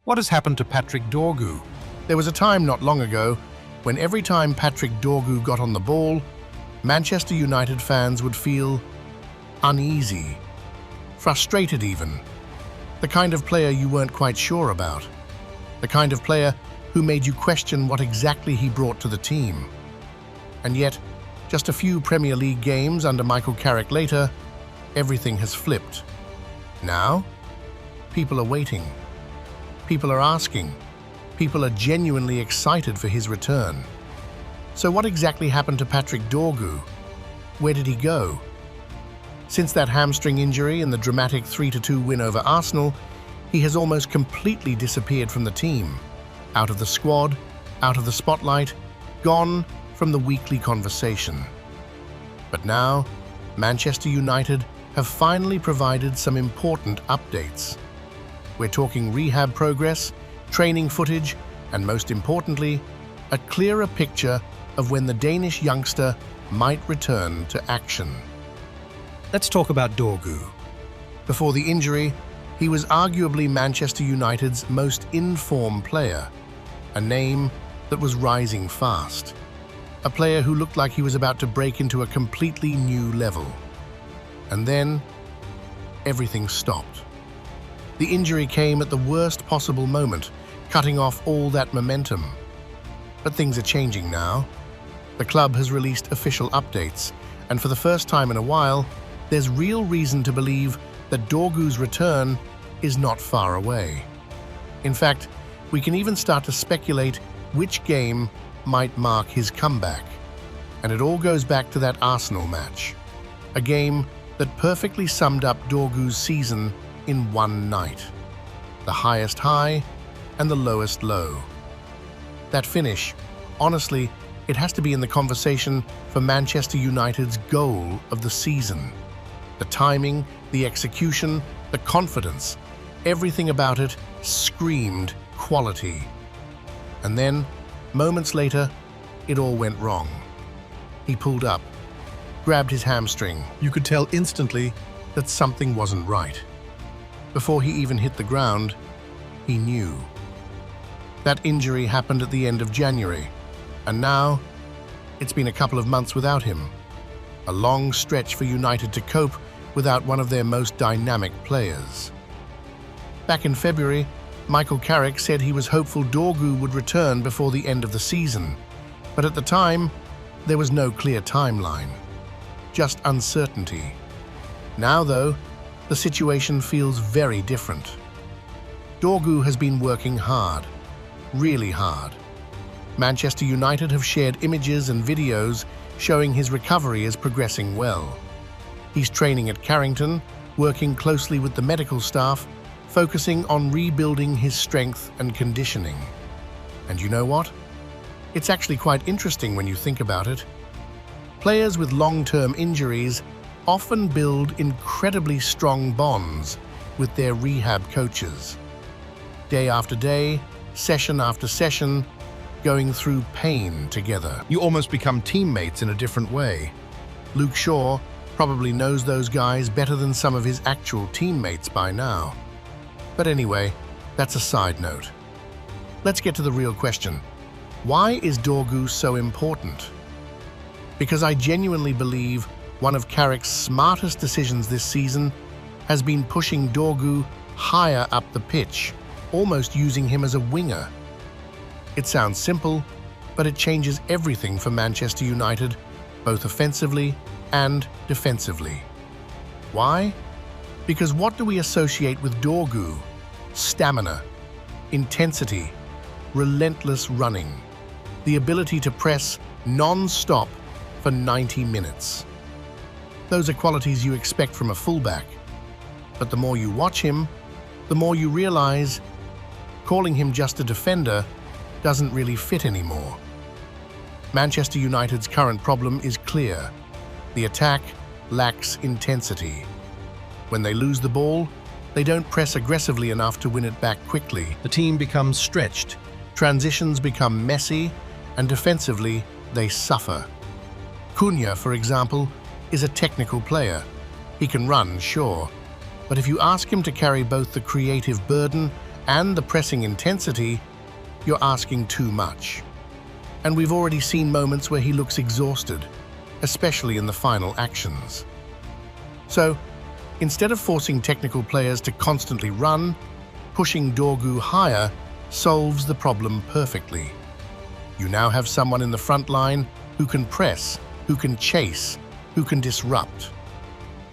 What has happened to Patrick Dorgu? There was a time not long ago when every time Patrick Dorgu got on the ball, Manchester United fans would feel uneasy, frustrated even. The kind of player you weren't quite sure about. The kind of player who made you question what exactly he brought to the team. And yet, just a few Premier League games under Michael Carrick later, everything has flipped. Now, people are waiting. People are asking. People are genuinely excited for his return. So what exactly happened to Patrick Dorgu? Where did he go? Since that hamstring injury and the dramatic 3-2 win over Arsenal, he has almost completely disappeared from the team. Out of the squad, out of the spotlight, gone from the weekly conversation. But now, Manchester United have finally provided some important updates. We're talking rehab progress, training footage, and most importantly, a clearer picture of when the Danish youngster might return to action. Let's talk about Dorgu. Before the injury, he was arguably Manchester United's most in-form player, a name that was rising fast, a player who looked like he was about to break into a completely new level. And then, everything stopped. The injury came at the worst possible moment, cutting off all that momentum. But things are changing now. The club has released official updates, and for the first time in a while, there's real reason to believe that Dorgu's return is not far away. In fact, we can even start to speculate which game might mark his comeback. And it all goes back to that Arsenal match, a game that perfectly summed up Dorgu's season in one night. The highest high and the lowest low. That finish, honestly, it has to be in the conversation for Manchester United's goal of the season. The timing, the execution, the confidence, everything about it screamed quality. And then, moments later, it all went wrong. He pulled up, grabbed his hamstring. You could tell instantly that something wasn't right. Before he even hit the ground, he knew. That injury happened at the end of January, and now it's been a couple of months without him. A long stretch for United to cope without one of their most dynamic players. Back in February, Michael Carrick said he was hopeful Dorgu would return before the end of the season, but at the time, there was no clear timeline, just uncertainty. Now, though, the situation feels very different. Dorgu has been working hard, really hard. Manchester United have shared images and videos showing his recovery is progressing well. He's training at Carrington, working closely with the medical staff, focusing on rebuilding his strength and conditioning. And you know what? It's actually quite interesting when you think about it. Players with long-term injuries often build incredibly strong bonds with their rehab coaches. Day after day, session after session, going through pain together. You almost become teammates in a different way. Luke Shaw probably knows those guys better than some of his actual teammates by now. But anyway, that's a side note. Let's get to the real question. Why is Dorgu so important? Because I genuinely believe one of Carrick's smartest decisions this season has been pushing Dorgu higher up the pitch, almost using him as a winger. It sounds simple, but it changes everything for Manchester United, both offensively and defensively. Why? Because what do we associate with Dorgu? Stamina, intensity, relentless running, the ability to press non-stop for 90 minutes. Those are qualities you expect from a fullback. But the more you watch him, the more you realize calling him just a defender doesn't really fit anymore. Manchester United's current problem is clear. The attack lacks intensity. When they lose the ball, they don't press aggressively enough to win it back quickly. The team becomes stretched, transitions become messy, and defensively, they suffer. Cunha, for example, is a technical player. He can run, sure, but if you ask him to carry both the creative burden and the pressing intensity, you're asking too much. And we've already seen moments where he looks exhausted, especially in the final actions. So, instead of forcing technical players to constantly run, pushing Dorgu higher solves the problem perfectly. You now have someone in the front line who can press, who can chase, who can disrupt.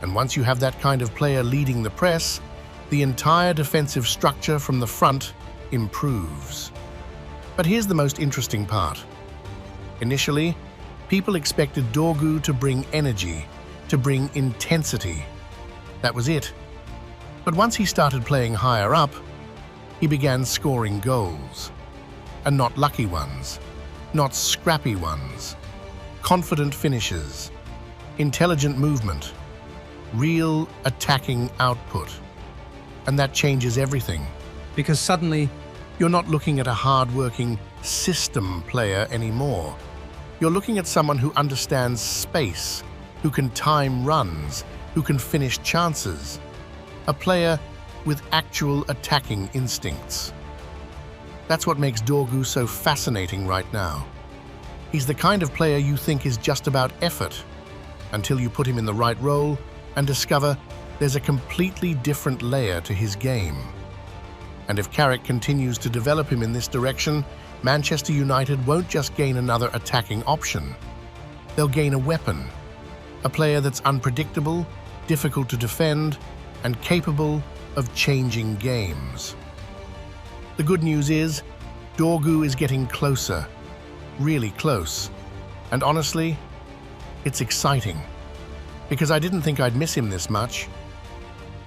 And once you have that kind of player leading the press, the entire defensive structure from the front improves. But here's the most interesting part. Initially, people expected Dorgu to bring energy, to bring intensity. That was it. But once he started playing higher up, he began scoring goals. And not lucky ones, not scrappy ones. Confident finishes, intelligent movement, real attacking output. And that changes everything. Because suddenly, You're not looking at a hard-working system player anymore. You're looking at someone who understands space, who can time runs, who can finish chances. A player with actual attacking instincts. That's what makes Dorgu so fascinating right now. He's the kind of player you think is just about effort, until you put him in the right role and discover there's a completely different layer to his game. And if Carrick continues to develop him in this direction, Manchester United won't just gain another attacking option. They'll gain a weapon, a player that's unpredictable, difficult to defend, and capable of changing games. The good news is, Dorgu is getting closer, really close. And honestly, it's exciting, because I didn't think I'd miss him this much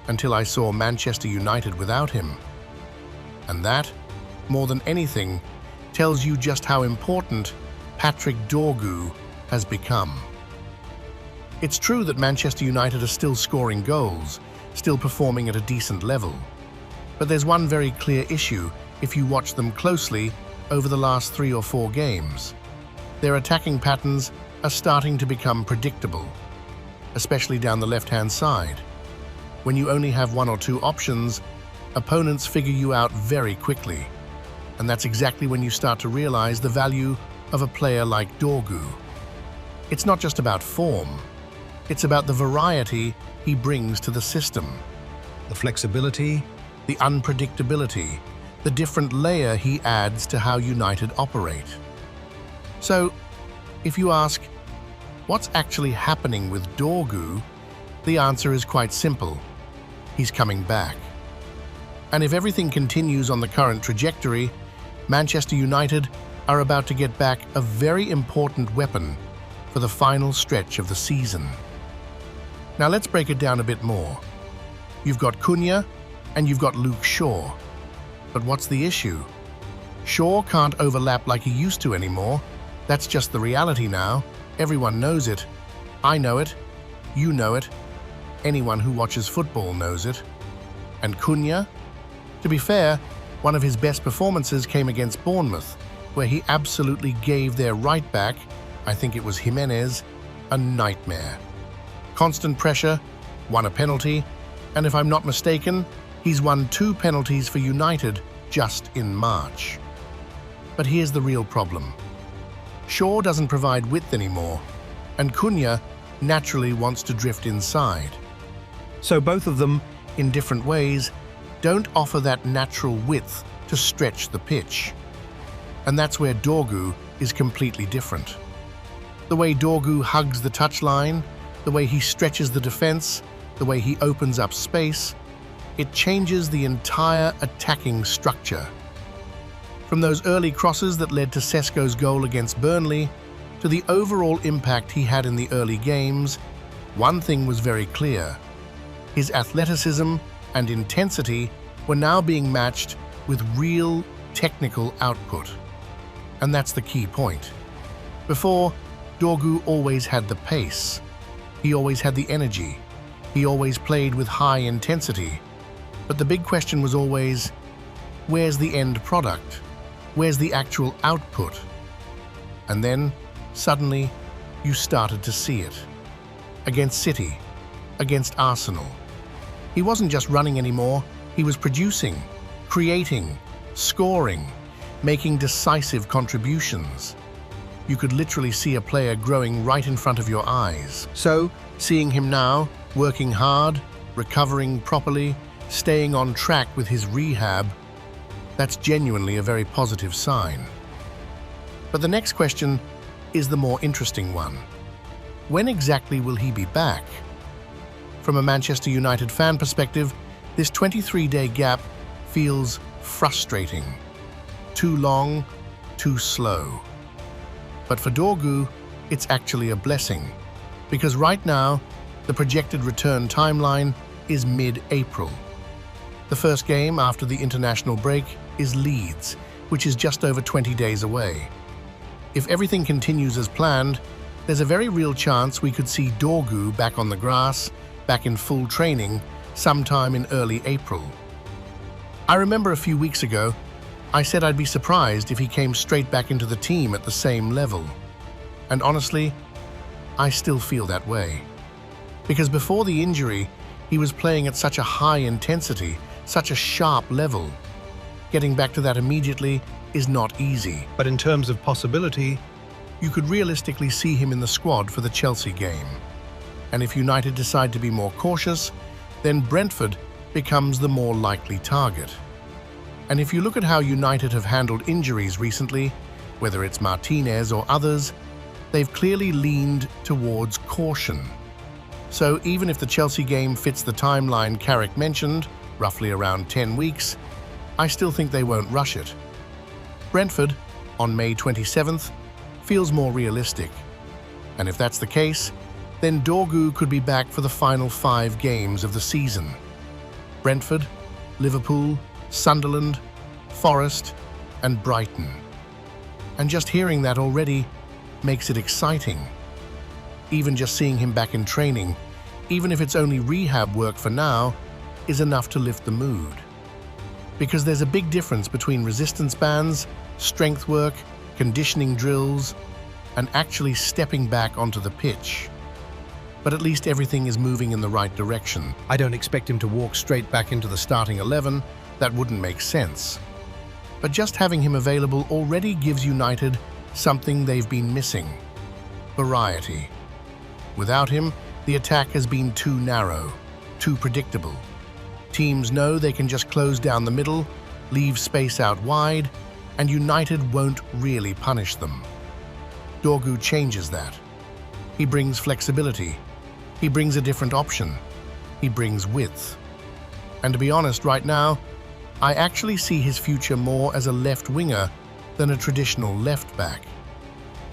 until I saw Manchester United without him. And that, more than anything, tells you just how important Patrick Dorgu has become. It's true that Manchester United are still scoring goals, still performing at a decent level. But there's one very clear issue if you watch them closely over the last 3 or 4 games. Their attacking patterns are starting to become predictable, especially down the left-hand side. When you only have 1 or 2 options, opponents figure you out very quickly. And that's exactly when you start to realize the value of a player like Dorgu. It's not just about form, it's about the variety he brings to the system. the flexibility, The unpredictability, the different layer he adds to how United operate. So, if you ask, what's actually happening with Dorgu, the answer is quite simple. He's coming back. And if everything continues on the current trajectory, Manchester United are about to get back a very important weapon for the final stretch of the season. Now let's break it down a bit more. You've got Cunha and you've got Luke Shaw. But what's the issue? Shaw can't overlap like he used to anymore. That's just the reality now. Everyone knows it. I know it. You know it. Anyone who watches football knows it. And Cunha? To be fair, one of his best performances came against Bournemouth, where he absolutely gave their right back, I think it was Jimenez, a nightmare. Constant pressure, won a penalty, and if I'm not mistaken, he's won 2 penalties for United just in March. But here's the real problem. Shaw doesn't provide width anymore, and Cunha naturally wants to drift inside. so both of them, In different ways, don't offer that natural width to stretch the pitch. And that's where Dorgu is completely different. The way Dorgu hugs the touchline, the way he stretches the defense, the way he opens up space, it changes the entire attacking structure. From those early crosses that led to Sesko's goal against Burnley, to the overall impact he had in the early games, one thing was very clear. His athleticism and intensity were now being matched with real technical output. And that's the key point. Before, Dorgu always had the pace. He always had the energy. He always played with high intensity. But the big question was always, where's the end product? Where's the actual output? And then, suddenly, you started to see it. Against City, against Arsenal. He wasn't just running anymore, he was producing, creating, scoring, making decisive contributions. You could literally see a player growing right in front of your eyes. So, seeing him now, working hard, recovering properly, staying on track with his rehab, that's genuinely a very positive sign. But the next question is the more interesting one. When exactly will he be back? From a Manchester United fan perspective, this 23-day gap feels frustrating. Too long, too slow. But for Dorgu, it's actually a blessing, because right now, the projected return timeline is mid-April. The first game after the international break is Leeds, which is just over 20 days away. If everything continues as planned, there's a very real chance we could see Dorgu back on the grass, back in full training, sometime in early April. I remember a few weeks ago, I said I'd be surprised if he came straight back into the team at the same level. And honestly, I still feel that way. Because before the injury, he was playing at such a high intensity, such a sharp level. Getting back to that immediately is not easy. But in terms of possibility, You could realistically see him in the squad for the Chelsea game. And if United decide to be more cautious, then Brentford becomes the more likely target. And if you look at how United have handled injuries recently, whether it's Martinez or others, they've clearly leaned towards caution. So even if the Chelsea game fits the timeline Carrick mentioned, roughly around 10 weeks, I still think they won't rush it. Brentford, on May 27th, feels more realistic. And if that's the case, then Dorgu could be back for the final 5 games of the season. Brentford, Liverpool, Sunderland, Forest, and Brighton. And just hearing that already makes it exciting. Even just seeing him back in training, even if it's only rehab work for now, is enough to lift the mood. Because there's a big difference between resistance bands, strength work, conditioning drills, and actually stepping back onto the pitch. But at least everything is moving in the right direction. I don't expect him to walk straight back into the starting 11. That wouldn't make sense. But just having him available already gives United something they've been missing: variety. Without him, the attack has been too narrow, too predictable. Teams know they can just close down the middle, leave space out wide, and United won't really punish them. Dorgu changes that. He brings flexibility. He brings a different option. He brings width. And to be honest, right now, I actually see his future more as a left winger than a traditional left back.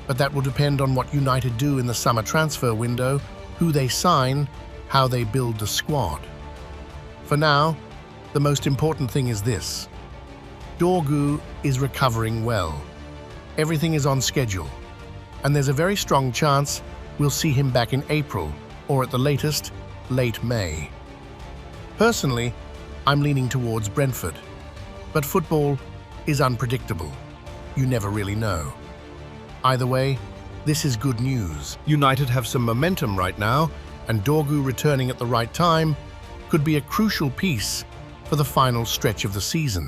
But that will depend on what United do in the summer transfer window, who they sign, how they build the squad. For now, the most important thing is this: Dorgu is recovering well. Everything is on schedule, and there's a very strong chance we'll see him back in April, or at the latest, late May. Personally, I'm leaning towards Brentford, but football is unpredictable. You never really know. Either way, this is good news. United have some momentum right now, and Dorgu returning at the right time could be a crucial piece for the final stretch of the season.